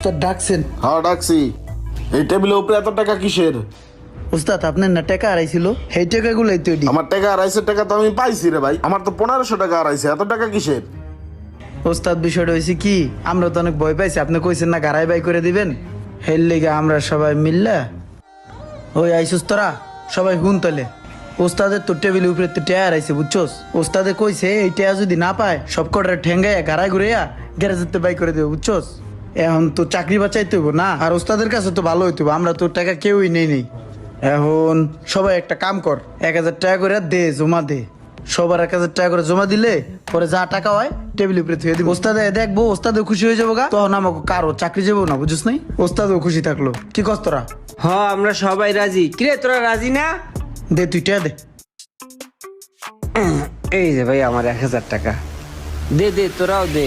তো ডাকছেন? হ্যাঁ ডাকছি। এই টেবিলের উপরে এত টাকা কিসের? উস্তাদ আপনার না টাকা হারাইছিল, সেই টাকাগুলোই তো এটি। আমার টাকা 250 টাকা তো আমি পাইছি রে ভাই, আমার তো 1500 টাকা হারাইছে, এত টাকা কিসের? ওস্তাদ বিষয়টা হয়েছে কি, আমরা তো অনেক ভয় পাইছি, আপনি কইছেন না গাড়াই বাই করে দিবেন, হের লেগে আমরা সবাই মিললা ওই আইসুস তোরা সবাই হুন তলে। ওস্তাদের তো টেবিলের উপরে তো টেয়া হারাইছে বুঝছোস। ওস্তাদে কইছে এই টেয়া যদি না পায় সব কটার ঠেঙ্গাইয়া গাড়াই ঘুরাইয়া গ্যারেজেতে বাই করে দেবে বুঝছোস। এখন তো চাকরি বাঁচাইতে হইব না, আর ওস্তাদের কাছে তো ভালো হইতে হইব, আমরা তো টাকা কেউই নেই। এখন সবাই একটা কাম কর, 1000 টাকা করে দে, জমা দে। সবার 1000 টাকা করে জমা দিলে পরে যা টাকা হয় টেবিলের উপরে থুয়ে দিব। ওস্তাদে দেখবো, ওস্তাদেও খুশি হয়ে যাবো গা, তখন আমাকে কারো চাকরি যাবো না বুঝিস নাই। ওস্তাদেও খুশি থাকলো। কি কস তোরা? হ আমরা সবাই রাজি। কিরে তোরা রাজি না? দে তুই টাকা দে। এই যে ভাই আমার 1000 টাকা। দে দে তোরাও দে।